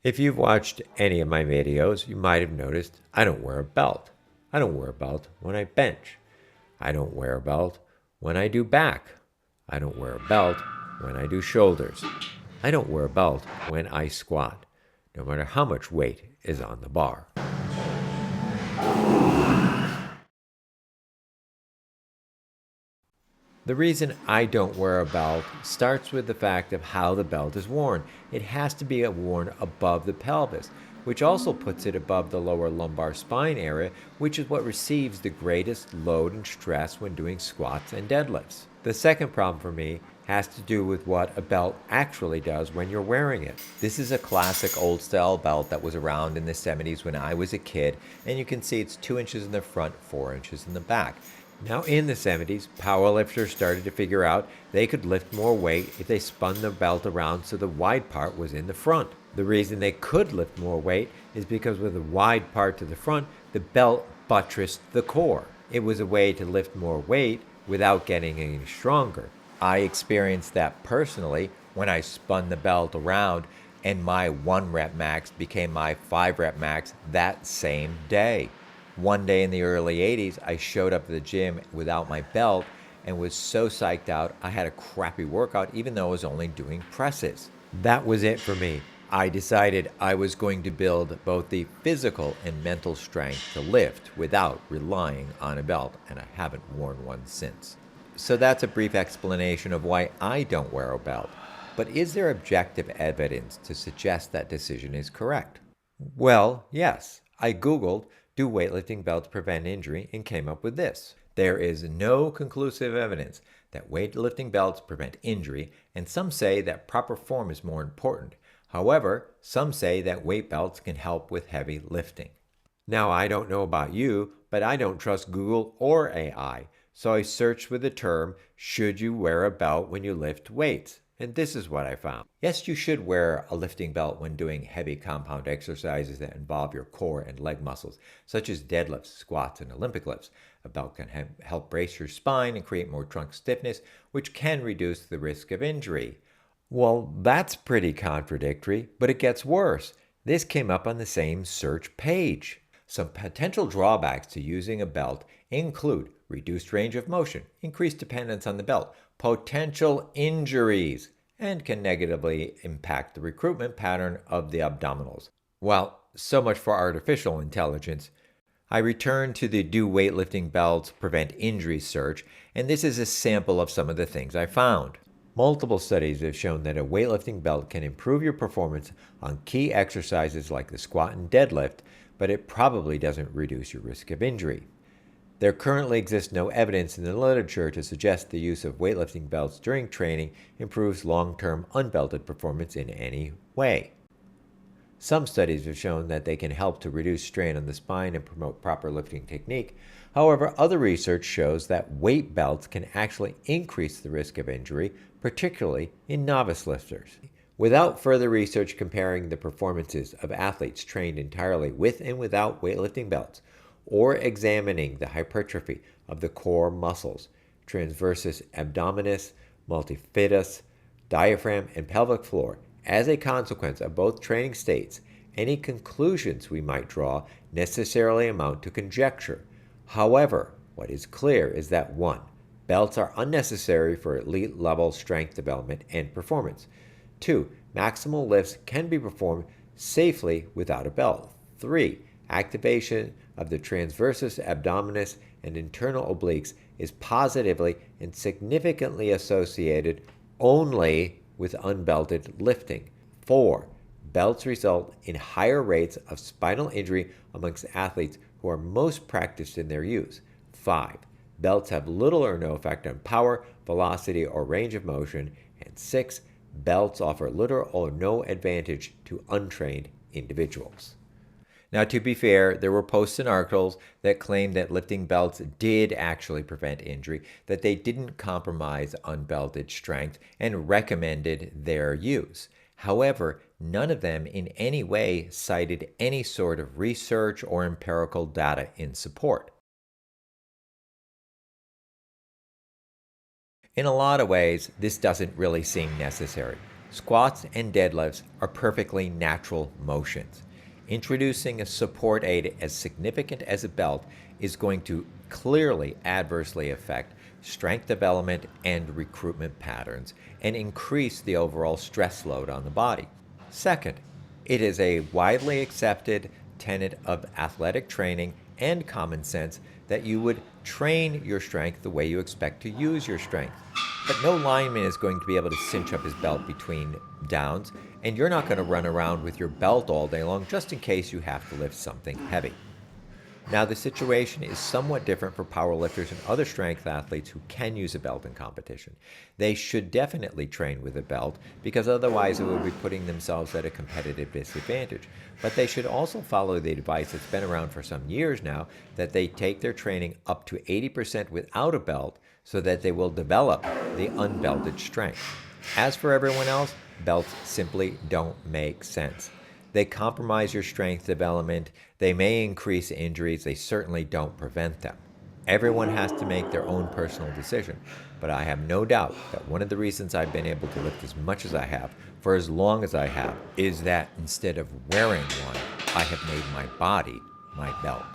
If you've watched any of my videos, you might have noticed I don't wear a belt. I don't wear a belt when I bench. I don't wear a belt when I do back. I don't wear a belt when I do shoulders. I don't wear a belt when I squat, no matter how much weight is on the bar. The reason I don't wear a belt starts with the fact of how the belt is worn. It has to be worn above the pelvis, which also puts it above the lower lumbar spine area, which is what receives the greatest load and stress when doing squats and deadlifts. The second problem for me has to do with what a belt actually does when you're wearing it. This is a classic old style belt that was around in the 70s when I was a kid, and you can see it's 2 inches in the front, 4 inches in the back. Now, in the 70s, powerlifters started to figure out they could lift more weight if they spun the belt around so the wide part was in the front. The reason they could lift more weight is because with a wide part to the front, the belt buttressed the core. It was a way to lift more weight without getting any stronger. I experienced that personally when I spun the belt around and my 1 rep max became my 5 rep max that same day. One day in the early 80s, I showed up at the gym without my belt and was so psyched out I had a crappy workout even though I was only doing presses. That was it for me. I decided I was going to build both the physical and mental strength to lift without relying on a belt, and I haven't worn one since. So that's a brief explanation of why I don't wear a belt. But is there objective evidence to suggest that decision is correct? Well, yes. I Googled, do weightlifting belts prevent injury, and came up with this. There is no conclusive evidence that weightlifting belts prevent injury, and some say that proper form is more important. However, some say that weight belts can help with heavy lifting. Now, I don't know about you, but I don't trust Google or AI, so I searched with the term, should you wear a belt when you lift weights? And this is what I found. Yes, you should wear a lifting belt when doing heavy compound exercises that involve your core and leg muscles, such as deadlifts, squats, and Olympic lifts. A belt can help brace your spine and create more trunk stiffness, which can reduce the risk of injury. Well, that's pretty contradictory, but it gets worse. This came up on the same search page. Some potential drawbacks to using a belt include reduced range of motion, increased dependence on the belt, potential injuries, and can negatively impact the recruitment pattern of the abdominals. Well, so much for artificial intelligence. I returned to the Do Weightlifting Belts Prevent Injury search, and this is a sample of some of the things I found. Multiple studies have shown that a weightlifting belt can improve your performance on key exercises like the squat and deadlift, but it probably doesn't reduce your risk of injury. There currently exists no evidence in the literature to suggest the use of weightlifting belts during training improves long-term unbelted performance in any way. Some studies have shown that they can help to reduce strain on the spine and promote proper lifting technique. However, other research shows that weight belts can actually increase the risk of injury, particularly in novice lifters. Without further research comparing the performances of athletes trained entirely with and without weightlifting belts, or examining the hypertrophy of the core muscles, transversus abdominis, multifidus, diaphragm, and pelvic floor, as a consequence of both training states, any conclusions we might draw necessarily amount to conjecture. However, what is clear is that 1. Belts are unnecessary for elite level strength development and performance. 2. Maximal lifts can be performed safely without a belt. 3. Activation of the transversus abdominis and internal obliques is positively and significantly associated only with unbelted lifting. 4. Belts result in higher rates of spinal injury amongst athletes who are most practiced in their use. 5. Belts have little or no effect on power, velocity, or range of motion. And 6. Belts offer little or no advantage to untrained individuals. Now, to be fair, there were posts and articles that claimed that lifting belts did actually prevent injury, that they didn't compromise unbelted strength, and recommended their use. However, none of them in any way cited any sort of research or empirical data in support. In a lot of ways, this doesn't really seem necessary. Squats and deadlifts are perfectly natural motions. Introducing a support aid as significant as a belt is going to clearly adversely affect strength development and recruitment patterns and increase the overall stress load on the body. Second, it is a widely accepted tenet of athletic training and common sense that you would train your strength the way you expect to use your strength. But no lineman is going to be able to cinch up his belt between downs, and you're not going to run around with your belt all day long just in case you have to lift something heavy. Now, the situation is somewhat different for powerlifters and other strength athletes who can use a belt in competition. They should definitely train with a belt because otherwise it would be putting themselves at a competitive disadvantage. But they should also follow the advice that's been around for some years now that they take their training up to 80% without a belt so that they will develop the unbelted strength. As for everyone else, belts simply don't make sense. They compromise your strength development, they may increase injuries, they certainly don't prevent them. Everyone has to make their own personal decision, but I have no doubt that one of the reasons I've been able to lift as much as I have for as long as I have is that instead of wearing one, I have made my body my belt.